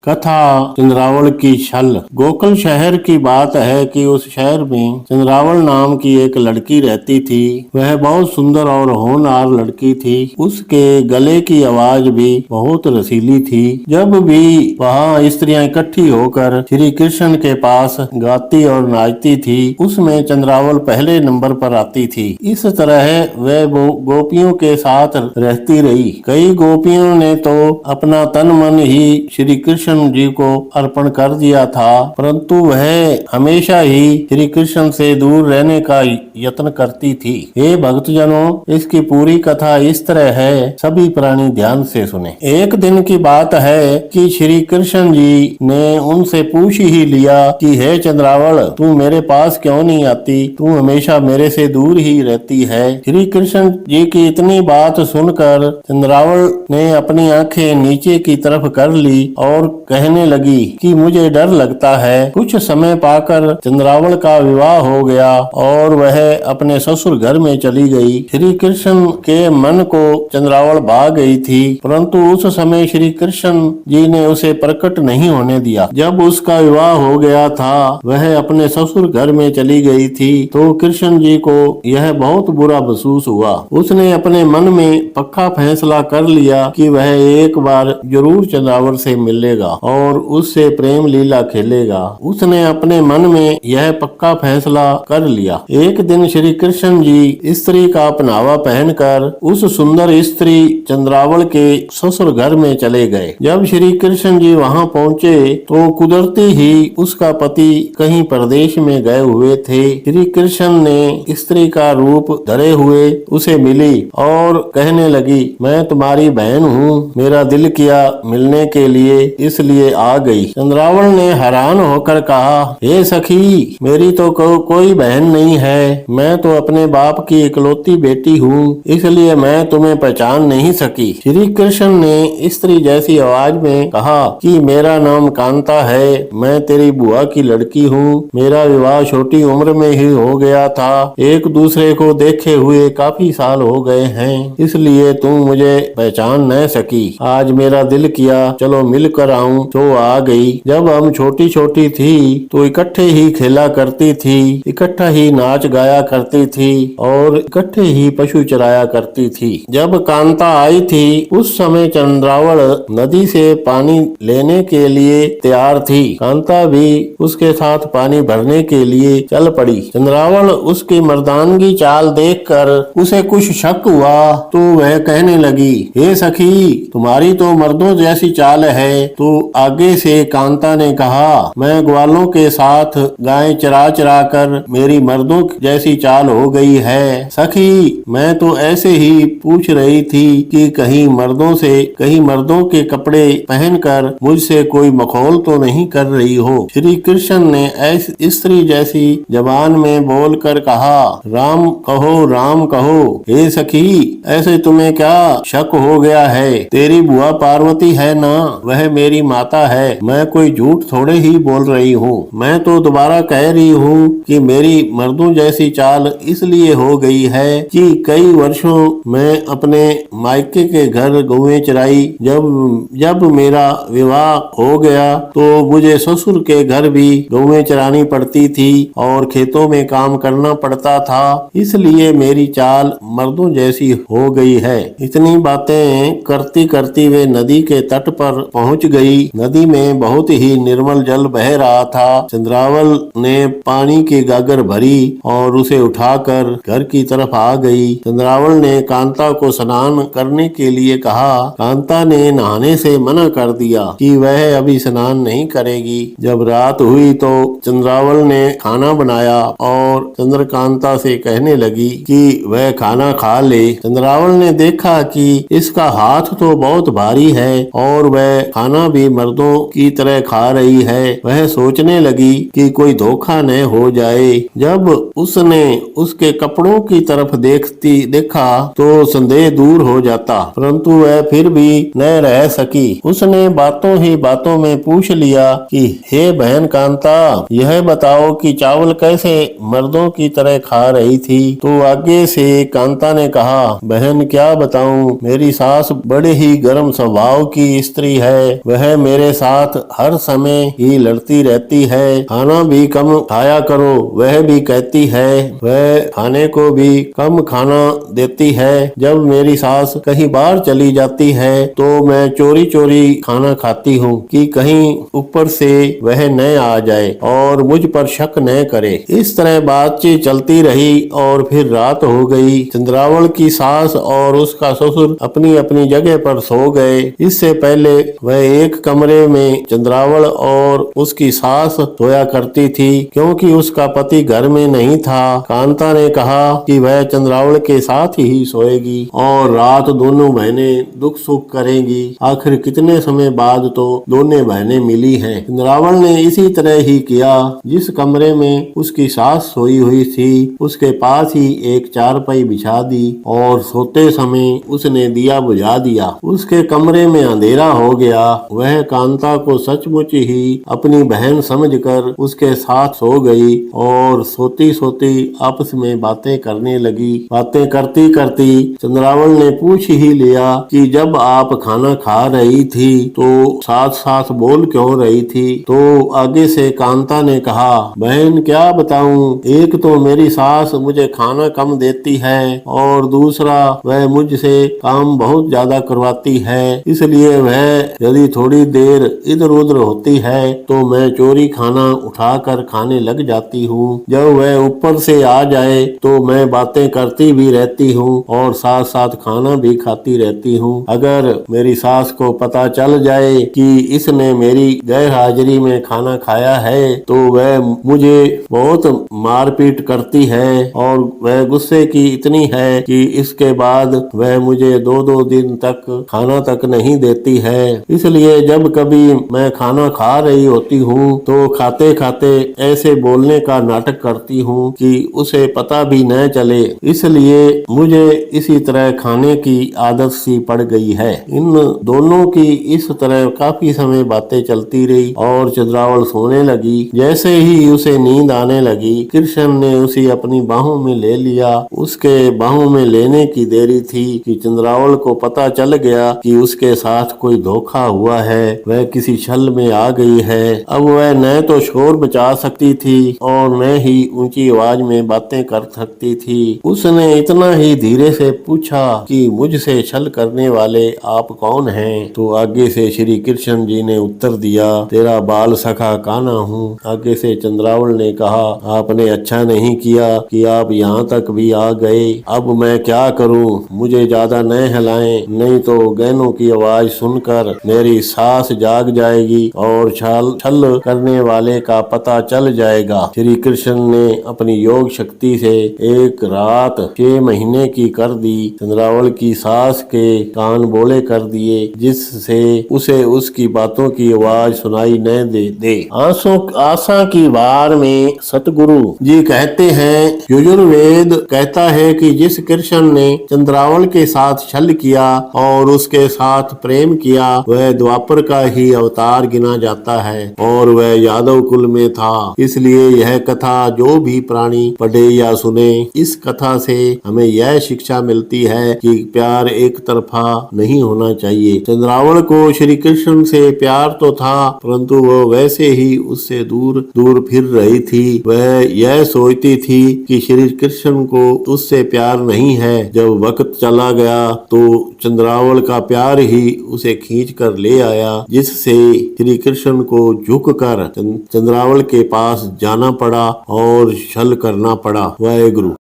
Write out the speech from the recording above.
कथा चंद्रावल की छल। गोकुल शहर की बात है कि उस शहर में चंद्रावल नाम की एक लड़की रहती थी। वह बहुत सुंदर और होनहार लड़की थी। उसके गले की आवाज भी बहुत रसीली थी। जब भी वहाँ स्त्रियां इकट्ठी होकर श्री कृष्ण के पास गाती और नाचती थी, उसमें चंद्रावल पहले नंबर पर आती थी। इस तरह वह गोपियों के साथ रहती रही। कई गोपियों ने तो अपना तन मन ही श्री कृष्ण जी को अर्पण कर दिया था, परंतु वह हमेशा ही श्री कृष्ण से दूर रहने का यत्न करती थी। हे भक्तजनों, इसकी पूरी कथा इस तरह है, सभी प्राणी ध्यान से सुने। एक दिन की बात है कि श्री कृष्ण जी ने उनसे पूछ ही लिया कि हे चंद्रावल, तू मेरे पास क्यों नहीं आती? तू हमेशा मेरे से दूर ही रहती है। श्री कृष्ण जी की इतनी बात सुनकर चंद्रावल ने अपनी आंखें नीचे की तरफ कर ली और कहने लगी कि मुझे डर लगता है। कुछ समय पाकर चंद्रावल का विवाह हो गया और वह अपने ससुर घर में चली गई। श्री कृष्ण के मन को चंद्रावल भा गई थी, परंतु उस समय श्री कृष्ण जी ने उसे प्रकट नहीं होने दिया। जब उसका विवाह हो गया था, वह अपने ससुर घर में चली गई थी, तो कृष्ण जी को यह बहुत बुरा महसूस हुआ। उसने अपने मन में पक्का फैसला कर लिया कि वह एक बार जरूर चंद्रावल से मिलेगा और उससे प्रेम लीला खेलेगा। उसने अपने मन में यह पक्का फैसला कर लिया। एक दिन श्री कृष्ण जी स्त्री का पहनावा पहनकर उस सुंदर स्त्री चंद्रावल के ससुर घर में चले गए। जब श्री कृष्ण जी वहां पहुंचे तो कुदरती ही उसका पति कहीं परदेश में गए हुए थे। श्री कृष्ण ने स्त्री का रूप धरे हुए उसे मिली और कहने लगी, मैं तुम्हारी बहन हूँ, मेरा दिल किया मिलने के लिए, इसलिए आ गई। चंद्रावल ने हैरान होकर कहा, हे सखी, मेरी तो कोई बहन नहीं है। मैं तो अपने बाप की इकलौती बेटी हूँ, इसलिए मैं तुम्हें पहचान नहीं सकी। श्री कृष्ण ने स्त्री जैसी आवाज में कहा कि मेरा नाम कांता है, मैं तेरी बुआ की लड़की हूँ। मेरा विवाह छोटी उम्र में ही हो गया था। एक दूसरे को देखे हुए काफी साल हो गए हैं, इसलिए तुम मुझे पहचान न सकी। आज मेरा दिल किया चलो मिल कर आऊं, तो आ गई। जब हम छोटी छोटी थी तो इकट्ठे ही खेला करती थी, इकट्ठा ही नाच गाया करती थी और इकट्ठे ही पशु चराया करती थी। जब कांता आई थी उस समय चंद्रावल नदी से पानी लेने के लिए तैयार थी। कांता भी उसके साथ पानी भरने के लिए चल पड़ी। चंद्रावल उसकी मर्दानगी चाल देखकर उसे कुछ शक हुआ तो वह कहने लगी, हे सखी, तुम्हारी तो मर्दों जैसी चाल है। तो आगे से कांता ने कहा, मैं ग्वालों के साथ गायें चरा चरा कर मेरी मर्दों जैसी चाल हो गई है। सखी, मैं तो ऐसे ही पूछ रही थी कि कहीं मर्दों के कपड़े पहनकर मुझसे कोई मखौल तो नहीं कर रही हो। श्री कृष्ण ने ऐसी स्त्री जैसी जबान में बोलकर कहा, राम कहो, राम कहो। हे सखी, ऐसे तुम्हें क्या शक हो गया है? तेरी बुआ पार्वती है ना, वह मेरी माता है। मैं कोई झूठ थोड़े ही बोल रही हूँ। मैं तो दोबारा कह रही हूँ कि मेरी मर्दों जैसी चाल इसलिए हो गई है कि कई वर्षों में अपने मायके के घर गौएं चराई। जब मेरा विवाह हो गया तो मुझे ससुर के घर भी गौएं चरानी पड़ती थी और खेतों में काम करना पड़ता था, इसलिए मेरी चाल मर्दों जैसी हो गई है। इतनी बातें करती करती वे नदी के तट पर पहुंच गई। नदी में बहुत ही निर्मल जल बह रहा था। चंद्रावल ने पानी की गागर भरी और उसे उठाकर घर की तरफ आ गई। चंद्रावल ने कांता को स्नान करने के लिए कहा। कांता ने नहाने से मना कर दिया कि वह अभी स्नान नहीं करेगी। जब रात हुई तो चंद्रावल ने खाना बनाया और चंद्रकांता से कहने लगी कि वह खाना खा ले। चंद्रावल ने देखा कि इसका हाथ तो बहुत भारी है और वह खाना भी मर्दों की तरह खा रही है। वह सोचने लगी कि कोई धोखा न हो जाए। जब उसने उसके कपड़ों की तरफ देखा तो संदेह दूर हो जाता, परंतु वह फिर भी न रह सकी। उसने बातों ही बातों में पूछ लिया कि हे बहन कांता, यह बताओ कि चावल कैसे मर्दों की तरह खा रही थी? तो आगे से कांता ने कहा, बहन क्या बताऊं, मेरी सास बड़े ही गर्म स्वभाव की स्त्री है। वह मेरे साथ हर समय ही लड़ती रहती है। खाना भी कम खाया करो, वह भी कहती है। वह खाने को भी कम खाना देती है। जब मेरी सास कहीं बाहर चली जाती है तो मैं चोरी चोरी खाना खाती हूँ कि कहीं ऊपर से वह न आ जाए और मुझ पर शक न करे। इस तरह बातचीत चलती रही और फिर रात हो गई। चंद्रावल की सास और उसका ससुर अपनी अपनी जगह पर सो गए। इससे पहले वह एक कमरे में चंद्रावल और उसकी सास सोया करती थी, क्योंकि उसका पति घर में नहीं था। कांता ने कहा कि वह चंद्रावल के साथ ही सोएगी और रात दोनों बहनें दुख सुख करेंगी। आखिर कितने समय बाद तो दोनों बहनें मिली हैं। चंद्रावल ने इसी तरह ही किया। जिस कमरे में उसकी सास सोई हुई थी उसके पास ही एक चारपाई बिछा दी और सोते समय उसने दिया बुझा दिया। उसके कमरे में अंधेरा हो गया। वह कांता को सचमुच ही अपनी बहन समझकर उसके साथ सो गई और सोती सोती आपस में बातें करने लगी। बातें करती करती चंद्रावल ने पूछ ही लिया कि जब आप खाना खा रही थी तो साथ साथ बोल क्यों रही थी? तो आगे से कांता ने कहा, बहन क्या बताऊं, एक तो मेरी सास मुझे खाना कम देती है और दूसरा वह मुझसे काम बहुत ज्यादा करवाती है। इसलिए वह यदि थोड़ी देर इधर उधर होती है तो मैं चोरी खाना उठाकर खाने लग जाती हूँ। जब वह ऊपर से आ जाए तो मैं बातें करती भी रहती हूँ और साथ साथ खाना भी खाती रहती हूँ। अगर मेरी सास को पता चल जाए कि इसने मेरी गैर हाजिरी में खाना खाया है तो वह मुझे बहुत मारपीट करती है और वह गुस्से की इतनी है कि इसके बाद वह मुझे दो दो दिन तक खाना तक नहीं देती है। इसलिए जब कभी मैं खाना खा रही होती हूँ तो खाते खाते ऐसे बोलने का नाटक करती हूँ कि उसे पता भी न चले। इसलिए मुझे इसी तरह खाने की आदत सी पड़ गई है। इन दोनों की इस तरह काफी समय बातें चलती रही और चंद्रावल सोने लगी। जैसे ही उसे नींद आने लगी कृष्ण ने उसे अपनी बाहों में ले लिया। उसके बाहों में लेने की देरी थी कि चंद्रावल को पता चल गया कि उसके साथ कोई धोखा हुआ है, वह किसी छल में आ गई है। अब वह न तो शोर बचा सकती थी और न ही ऊंची आवाज में बातें कर सकती थी। उसने इतना ही धीरे से पूछा कि मुझसे छल करने वाले आप कौन हैं? तो आगे से श्री कृष्ण जी ने उत्तर दिया, तेरा बाल सखा कान्हा हूँ। आगे से चंद्रावल ने कहा, आपने अच्छा नहीं किया कि आप यहाँ तक भी आ गए। अब मैं क्या करूँ? मुझे ज्यादा न हिलाएं, नहीं तो गहनों की आवाज सुनकर मेरी सास जाग जाएगी और छल करने वाले का पता चल जाएगा। श्री कृष्ण ने अपनी योग शक्ति से एक रात 6 महीने की कर दी। चंद्रावल की सास के कान बोले कर दिए, जिससे उसे उसकी बातों की आवाज सुनाई न दे। आशा की वार में सतगुरु जी कहते हैं, यजुर्वेद कहता है कि जिस कृष्ण ने चंद्रावल के साथ छल किया और उसके साथ प्रेम किया वह द्वापर का ही अवतार गिना जाता है और वह यादव कुल में था। इसलिए यह कथा जो भी प्राणी पढ़े या सुने, इस कथा से हमें यह शिक्षा मिलती है कि प्यार एक तरफा नहीं होना चाहिए। चंद्रावल को श्री कृष्ण से प्यार तो था परंतु वह वैसे ही उससे दूर दूर फिर रही थी। वह यह सोचती थी कि श्री कृष्ण को उससे प्यार नहीं है। जब वक्त चला गया तो चंद्रावल का प्यार ही उसे खींच कर ले आया, जिससे श्री कृष्ण को झुककर चंद्रावल के पास जाना पड़ा और छल करना पड़ा। वाहेगुरु।